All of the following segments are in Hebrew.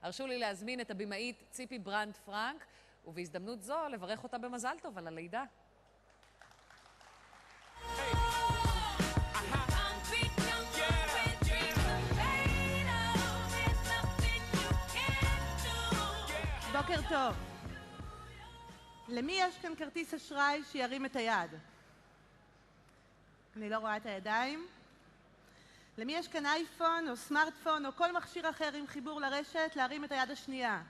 הרשו לי להזמין את הבמאית ציפי ברנד פרנק, ובהזדמנות זו לברך אותה במזל טוב על הלידה. בוקר טוב. למי יש כאן כרטיס אשראי שירים את היד? אני לא רואה את הידיים. למי יש כאן אייפון או סמארטפון או כל מכשיר אחר עם חיבור לרשת, להרים את היד השנייה?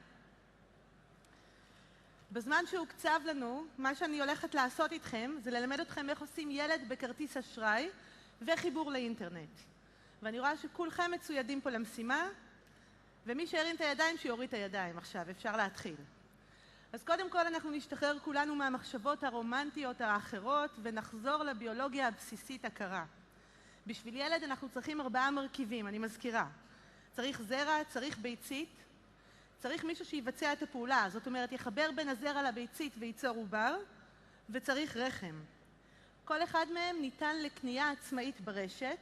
בזמן שהוקצב לנו, מה שאני הולכת לעשות איתכם זה ללמד אתכם איך עושים ילד בכרטיס אשראי וחיבור לאינטרנט. ואני רואה שכולכם מצוידים פה למשימה, ומי שירים את הידיים שיוריד את הידיים. עכשיו אפשר להתחיל. אז קודם כל אנחנו נשתחרר כולנו מהמחשבות הרומנטיות האחרות ונחזור לביולוגיה הבסיסית הקרה. בשביל ילד אנחנו צריכים 4 מרכיבים, אני מזכירה. צריך זרע, צריך ביצית, צריך מישהו שיבצע את הפעולה, זאת אומרת יחבר בין הזרע לביצית וייצור עובר, וצריך רחם. כל אחד מהם ניתן לקנייה עצמאית ברשת,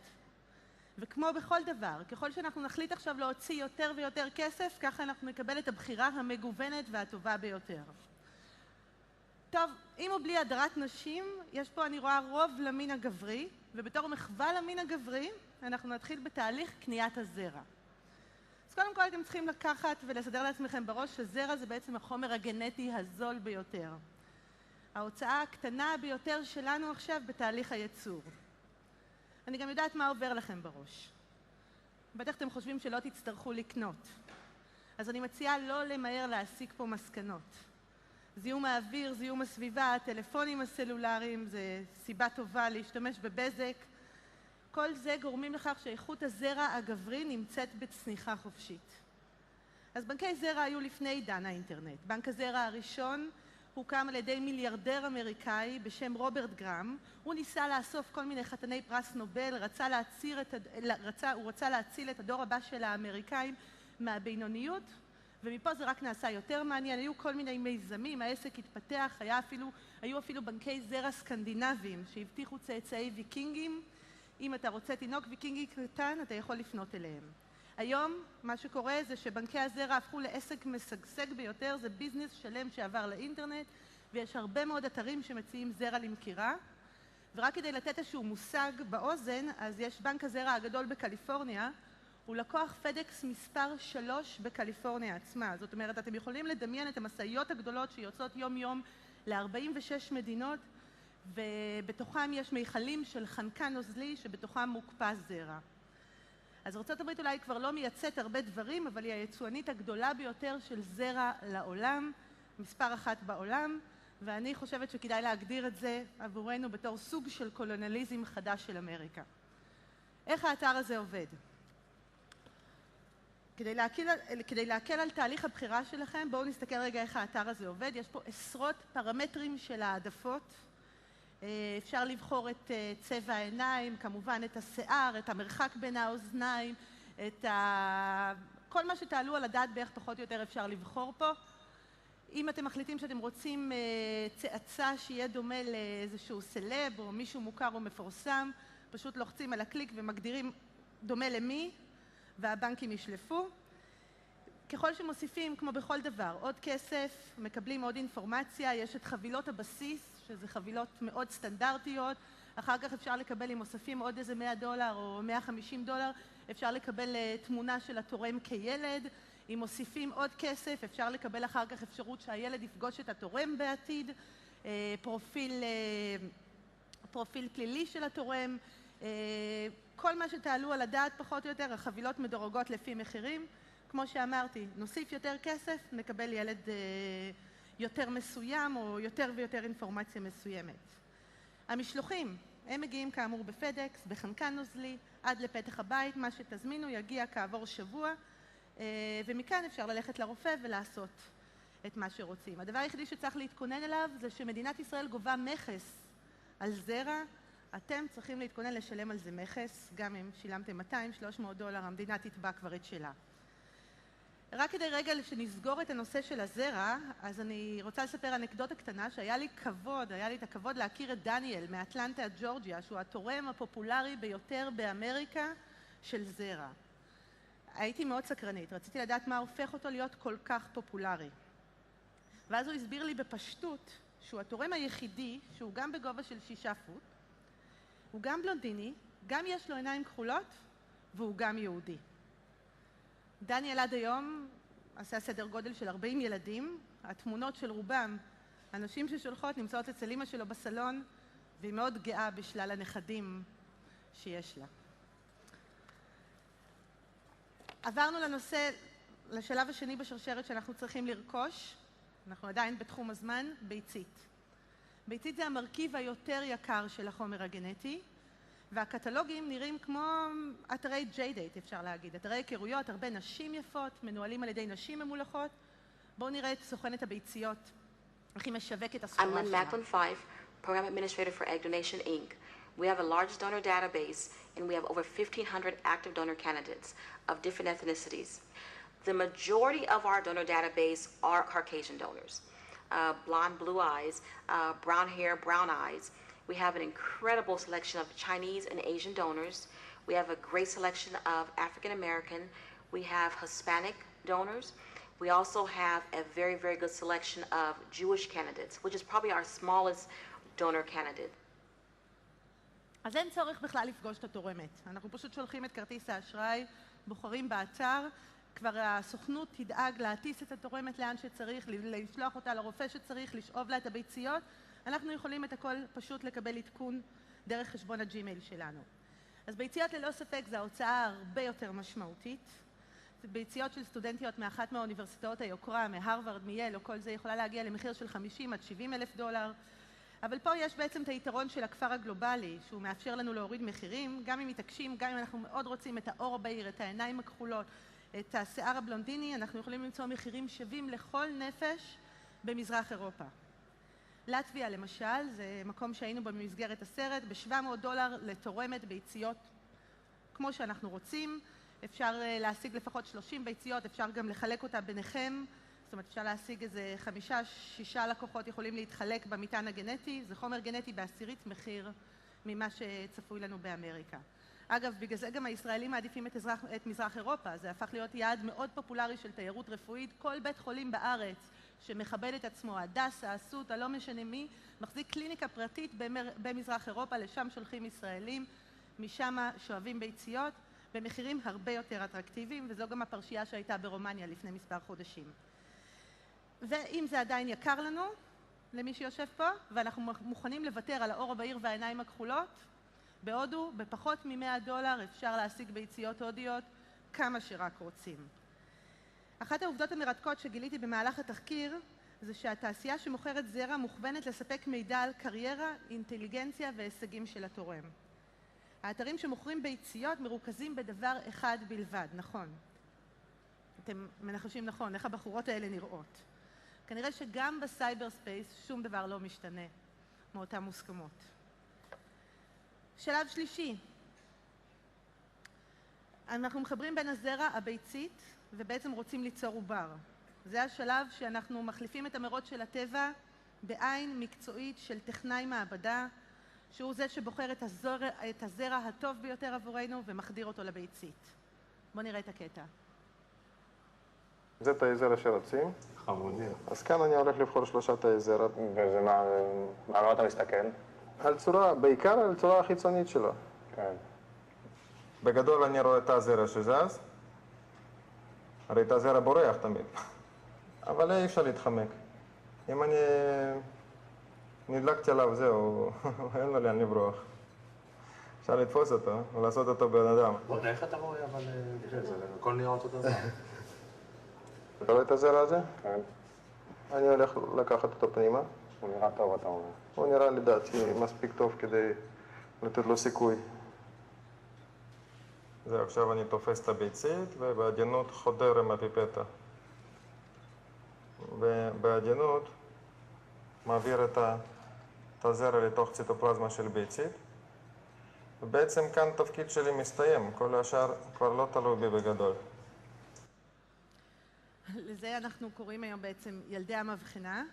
וכמו בכל דבר, ככל שאנחנו נחליט עכשיו להוציא יותר ויותר כסף, ככה אנחנו נקבל את הבחירה המגוונת והטובה ביותר. טוב, עם או בלי הדרת נשים, יש פה אני רואה רוב למין הגברי, ובתור מחווה למין הגברי, אנחנו נתחיל בתהליך קניית הזרע. אז קודם כל אתם צריכים לקחת ולסדר לעצמכם בראש שזרע זה בעצם החומר הגנטי הזול ביותר. ההוצאה הקטנה ביותר שלנו עכשיו בתהליך הייצור. אני גם יודעת מה עובר לכם בראש. בטח אתם חושבים שלא תצטרכו לקנות. אז אני מציעה לא למהר להסיק פה מסקנות. זיהום האוויר, זיהום הסביבה, הטלפונים הסלולריים, זה סיבה טובה להשתמש בבזק. כל זה גורמים לכך שאיכות הזרע הגברי נמצאת בצניחה חופשית. אז בנקי זרע היו לפני עידן האינטרנט. בנק הזרע הראשון הוקם על ידי מיליארדר אמריקאי בשם רוברט גרם. הוא ניסה לאסוף כל מיני חתני פרס נובל, הוא רצה להציל את הדור הבא של האמריקאים מהבינוניות, ומפה זה רק נעשה יותר מעניין. היו כל מיני מיזמים, העסק התפתח, היו אפילו בנקי זרע סקנדינביים שהבטיחו צאצאי ויקינגים. אם אתה רוצה תינוק ויקינגי קטן, אתה יכול לפנות אליהם. היום מה שקורה זה שבנקי הזרע הפכו לעסק משגשג ביותר, זה ביזנס שלם שעבר לאינטרנט, ויש הרבה מאוד אתרים שמציעים זרע למכירה. ורק כדי לתת איזשהו מושג באוזן, אז יש בנק הזרע הגדול בקליפורניה, הוא לקוח פדקס מספר 3 בקליפורניה עצמה. זאת אומרת, אתם יכולים לדמיין את המשאיות הגדולות שיוצאות יום יום ל-46 מדינות, ובתוכם יש מיכלים של חנקן נוזלי שבתוכם מוקפא זרע. אז ארצות הברית אולי כבר לא מייצאת הרבה דברים, אבל היא היצואנית הגדולה ביותר של זרע לעולם, מספר 1 בעולם, ואני חושבת שכדאי להגדיר את זה עבורנו בתור סוג של קולוניאליזם חדש של אמריקה. איך האתר הזה עובד? כדי להקל על תהליך הבחירה שלכם, בואו נסתכל רגע איך האתר הזה עובד. יש פה עשרות פרמטרים של העדפות. אפשר לבחור את צבע העיניים, כמובן את השיער, את המרחק בין האוזניים, כל מה שתעלו על הדעת בערך פחות או יותר אפשר לבחור פה. אם אתם מחליטים שאתם רוצים צאצא שיהיה דומה לאיזשהו סלב או מישהו מוכר או מפורסם, פשוט לוחצים על הקליק ומגדירים דומה למי, והבנקים ישלפו. ככל שמוסיפים, כמו בכל דבר, עוד כסף, מקבלים עוד אינפורמציה, יש את חבילות הבסיס, שזה חבילות מאוד סטנדרטיות, אחר כך אפשר לקבל, אם מוספים עוד איזה $100 או $150, אפשר לקבל תמונה של התורם כילד, אם מוסיפים עוד כסף, אפשר לקבל אחר כך אפשרות שהילד יפגוש את התורם בעתיד, פרופיל פלילי של התורם, כל מה שתעלו על הדעת פחות או יותר, החבילות מדורגות לפי מחירים. כמו שאמרתי, נוסיף יותר כסף, נקבל ילד יותר מסוים או יותר ויותר אינפורמציה מסוימת. המשלוחים, הם מגיעים כאמור בפדקס, בחנקן נוזלי, עד לפתח הבית, מה שתזמינו יגיע כעבור שבוע, ומכאן אפשר ללכת לרופא ולעשות את מה שרוצים. הדבר היחידי שצריך להתכונן אליו זה שמדינת ישראל גובה מכס על זרע, אתם צריכים להתכונן לשלם על זה מכס, גם אם שילמתם $200-300, המדינה תתבע כבר את שלה. רק כדי רגע שנסגור את הנושא של הזרע, אז אני רוצה לספר אנקדוטה קטנה שהיה לי את הכבוד להכיר את דניאל מאטלנטה, ג'ורג'יה, שהוא התורם הפופולרי ביותר באמריקה של זרע. הייתי מאוד סקרנית, רציתי לדעת מה הופך אותו להיות כל כך פופולרי. ואז הוא הסביר לי בפשטות שהוא התורם היחידי, שהוא גם בגובה של 6 פוט, הוא גם בלונדיני, גם יש לו עיניים כחולות, והוא גם יהודי. דניאל עד היום עשה סדר גודל של 40 ילדים, התמונות של רובם, הנשים ששולחות נמצאות אצל אמא שלו בסלון, והיא מאוד גאה בשלל הנכדים שיש לה. עברנו לשלב השני בשרשרת שאנחנו צריכים לרכוש, אנחנו עדיין בתחום הזמן, ביצית. ביצית זה המרכיב היותר יקר של החומר הגנטי, והקטלוגים נראים כמו אתרי ג'יי-דייט, אפשר להגיד. אתרי היכרויות, הרבה נשים יפות, מנוהלים על ידי נשים ממולחות. בואו נראה את סוכנת הביציות, איך היא משווקת את הסחורה I'm Lynn שלה. Macklin Fife, Program Administrator for Egg Donation, Inc. We have a large donor database, and we have over 1,500 active donor candidates of different ethnicities. The majority of our donor database are Caucasian donors. Blonde, blue eyes, brown hair, brown eyes. We have an incredible selection of Chinese and Asian donors. We have a great selection of African American. We have Hispanic donors. We also have a very, very good selection of Jewish candidates, which is probably our smallest donor candidate. אז אין צורך בכלל לפגוש את התורמת. אנחנו פשוט שולחים את כרטיס האשראי, בוחרים באתר, כבר הסוכנות תדאג להטיס את התורמת לאן שצריך, לשלוח אותה לרופא שצריך, לשאוב לה את הביציות. אנחנו יכולים את הכל פשוט לקבל עדכון דרך חשבון הג'ימייל שלנו. אז ביציות ללא ספק זה ההוצאה הרבה יותר משמעותית. ביציות של סטודנטיות מאחת מהאוניברסיטאות היוקרה, מהרווארד, מייל, או כל זה יכולה להגיע למחיר של 50 עד 70 אלף דולר. אבל פה יש בעצם את היתרון של הכפר הגלובלי, שהוא מאפשר לנו להוריד מחירים, גם אם מתעקשים, גם אם אנחנו מאוד רוצים את האור בהיר, את העיניים הכחולות, את השיער הבלונדיני, אנחנו יכולים למצוא מחירים שווים לכל נפש במזרח אירופה. לטביה למשל, זה מקום שהיינו במסגרת הסרט, ב$700 לתורמת ביציות כמו שאנחנו רוצים. אפשר להשיג לפחות 30 ביציות, אפשר גם לחלק אותה ביניכם. זאת אומרת, אפשר להשיג איזה 5-6 לקוחות יכולים להתחלק במטען הגנטי. זה חומר גנטי בעשירית מחיר ממה שצפוי לנו באמריקה. אגב, בגלל זה גם הישראלים מעדיפים את מזרח אירופה. זה הפך להיות יעד מאוד פופולרי של תיירות רפואית. כל בית חולים בארץ שמכבד את עצמו, הדסה, אסותא, לא משנה מי, מחזיק קליניקה פרטית במזרח אירופה, לשם שולחים ישראלים, משם שואבים ביציות, במחירים הרבה יותר אטרקטיביים, וזו גם הפרשייה שהייתה ברומניה לפני מספר חודשים. ואם זה עדיין יקר לנו, למי שיושב פה, ואנחנו מוכנים לוותר על האור הבהיר והעיניים הכחולות, בהודו, בפחות מ$100 אפשר להשיג ביציות הודיות כמה שרק רוצים. אחת העובדות המרתקות שגיליתי במהלך התחקיר, זה שהתעשייה שמוכרת זרע מוכוונת לספק מידע על קריירה, אינטליגנציה והישגים של התורם. האתרים שמוכרים ביציות מרוכזים בדבר אחד בלבד, נכון. אתם מנחשים נכון, איך הבחורות האלה נראות. כנראה שגם בסייבר ספייס שום דבר לא משתנה מאותן מוסכמות. שלב שלישי. אנחנו מחברים בין הזרע, הביצית, ובעצם רוצים ליצור עובר. זה השלב שאנחנו מחליפים את המרות של הטבע בעין מקצועית של טכנאי מעבדה, שהוא זה שבוחר את הזרע הטוב ביותר עבורנו ומחדיר אותו לביצית. בואו נראה את הקטע. זה תאי זרע שרוצים. חמודי. אז כאן אני הולך לבחור 3 תאי זרע. וזה מה אתה מסתכל? על צורה, בעיקר על צורה החיצונית שלו. כן. בגדול אני רואה את הזרע שזז. הרי את הזרע בורח תמיד. אבל אי אפשר להתחמק. אם אני נדלקתי עליו, זהו, אין לו לאן לברוח. אפשר לתפוס אותו ולעשות אותו בן אדם. בוא'נה, איך אתה רואה, אבל תראה, זה הכל נראה אותו דבר. אתה רואה את הזרע הזה? כן. אני הולך לקחת אותו פנימה. הוא נראה טוב, אתה אומר. הוא נראה לדעתי מספיק טוב כדי לתת לו סיכוי. זהו, עכשיו אני תופס את הביצית ובעדינות חודר עם הפיפטה. ובעדינות מעביר את הזרע לתוך ציטופלזמה של ביצית. ובעצם כאן תפקיד שלי מסתיים, כל השאר כבר לא תלוי בי בגדול. לזה אנחנו קוראים היום בעצם ילדי המבחנה,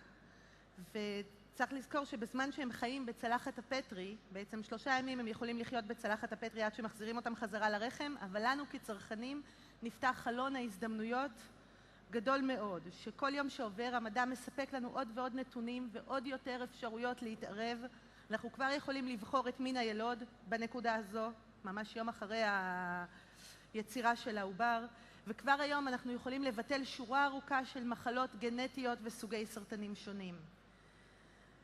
וצריך לזכור שבזמן שהם חיים בצלחת הפטרי, בעצם 3 ימים הם יכולים לחיות בצלחת הפטרי עד שמחזירים אותם חזרה לרחם, אבל לנו כצרכנים נפתח חלון ההזדמנויות גדול מאוד, שכל יום שעובר המדע מספק לנו עוד ועוד נתונים ועוד יותר אפשרויות להתערב. אנחנו כבר יכולים לבחור את מין הילוד בנקודה הזו, ממש יום אחרי היצירה של העובר, וכבר היום אנחנו יכולים לבטל שורה ארוכה של מחלות גנטיות וסוגי סרטנים שונים.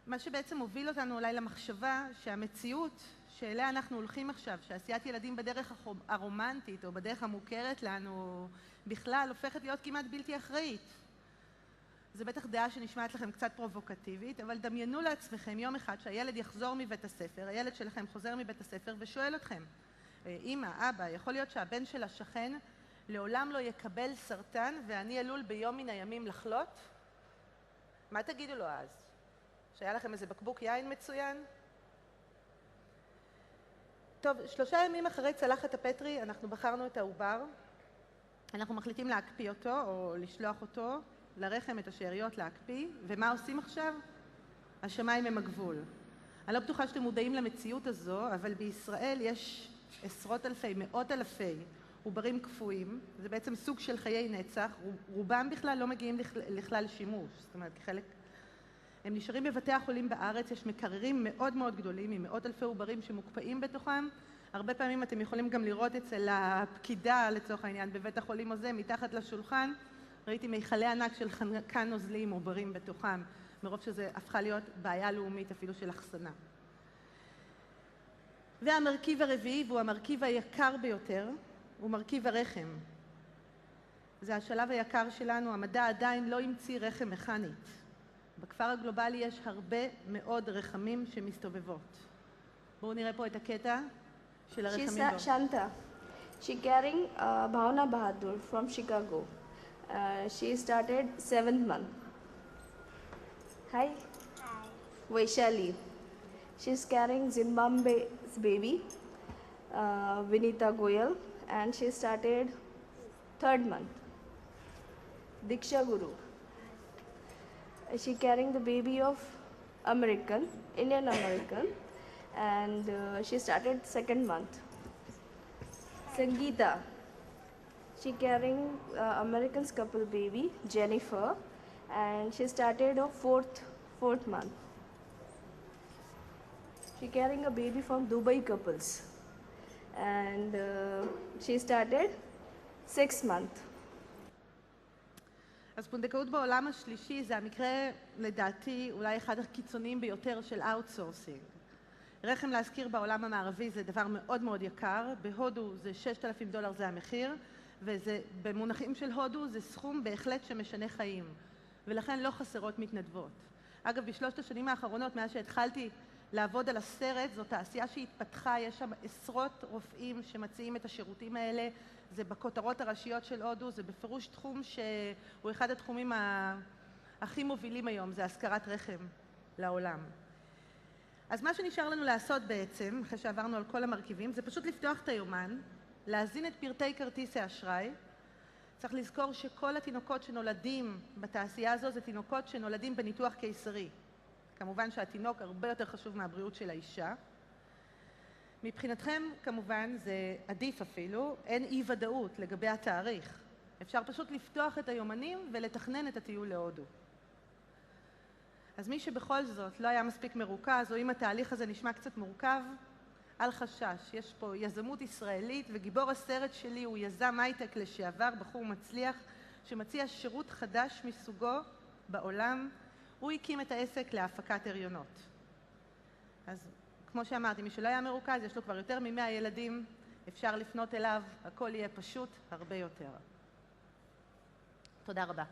מה שבעצם הוביל אותנו אולי למחשבה שהמציאות שאליה אנחנו הולכים עכשיו, שעשיית ילדים בדרך הרומנטית או בדרך המוכרת לנו בכלל, הופכת להיות כמעט בלתי אחראית. זה בטח דעה שנשמעת לכם קצת פרובוקטיבית, אבל דמיינו לעצמכם יום אחד שהילד יחזור מבית הספר, הילד שלכם חוזר מבית הספר ושואל אתכם, אמא, אבא, יכול להיות שהבן של השכן לעולם לא יקבל סרטן ואני עלול ביום מן הימים לחלות? מה תגידו לו אז? שהיה לכם איזה בקבוק יין מצוין? טוב, 3 ימים אחרי צלחת הפטרי אנחנו בחרנו את העובר. אנחנו מחליטים להקפיא אותו או לשלוח אותו לרחם, את השאריות להקפיא. ומה עושים עכשיו? השמיים הם הגבול. אני לא בטוחה שאתם מודעים למציאות הזו, אבל בישראל יש עשרות אלפי, מאות אלפי עוברים קפואים. זה בעצם סוג של חיי נצח. רובם בכלל לא מגיעים לכלל שימוש. זאת אומרת, כחלק... הם נשארים בבתי החולים בארץ, יש מקררים מאוד מאוד גדולים עם מאות אלפי עוברים שמוקפאים בתוכם. הרבה פעמים אתם יכולים גם לראות אצל הפקידה, לצורך העניין, בבית החולים הזה, מתחת לשולחן, ראיתי מיכלי ענק של חנקן נוזלי עם עוברים בתוכם, מרוב שזה הפכה להיות בעיה לאומית אפילו של אחסנה. והמרכיב הרביעי, והוא המרכיב היקר ביותר, הוא מרכיב הרחם. זה השלב היקר שלנו, המדע עדיין לא המציא רחם מכנית. בכפר הגלובלי יש הרבה מאוד רחמים שמסתובבות. בואו נראה פה את הקטע של הרחמים בו. She's Shanta. She carrying Bhavna Bahadur from Chicago. She started 7th month. Hi. Hi. Vaishali. She's carrying Zimbabwe's baby, Vinita Goyal, and she started 3rd month. Diksha Guru. She carrying the baby of Indian American, and she started 2nd month. Sangeeta, she carrying American's couple baby Jennifer, and she started of 4th month. She carrying a baby from Dubai couples, and she started 6th month. אז פונדקאות בעולם השלישי זה המקרה, לדעתי, אולי אחד הקיצוניים ביותר של אאוטסורסינג. רחם להזכיר בעולם המערבי זה דבר מאוד מאוד יקר, בהודו זה $6,000 זה המחיר, ובמונחים של הודו זה סכום בהחלט שמשנה חיים, ולכן לא חסרות מתנדבות. אגב, ב3 השנים האחרונות, מאז שהתחלתי לעבוד על הסרט, זו תעשייה שהתפתחה, יש שם עשרות רופאים שמציעים את השירותים האלה, זה בכותרות הראשיות של הודו, זה בפירוש תחום שהוא אחד התחומים הכי מובילים היום, זה הזכרת רחם לעולם. אז מה שנשאר לנו לעשות בעצם, אחרי שעברנו על כל המרכיבים, זה פשוט לפתוח את היומן, להזין את פרטי כרטיס האשראי. צריך לזכור שכל התינוקות שנולדים בתעשייה הזו זה תינוקות שנולדים בניתוח קיסרי. כמובן שהתינוק הרבה יותר חשוב מהבריאות של האישה. מבחינתכם, כמובן, זה עדיף אפילו, אין אי-ודאות לגבי התאריך. אפשר פשוט לפתוח את היומנים ולתכנן את הטיול להודו. אז מי שבכל זאת לא היה מספיק מרוכז, או אם התהליך הזה נשמע קצת מורכב, אל חשש. יש פה יזמות ישראלית, וגיבור הסרט שלי הוא יזם הייטק לשעבר, בחור מצליח, שמציע שירות חדש מסוגו בעולם. הוא הקים את העסק להפקת הריונות. אז כמו שאמרתי, מי שלא היה מרוכז, יש לו כבר יותר מ100 ילדים, אפשר לפנות אליו, הכל יהיה פשוט הרבה יותר. תודה רבה.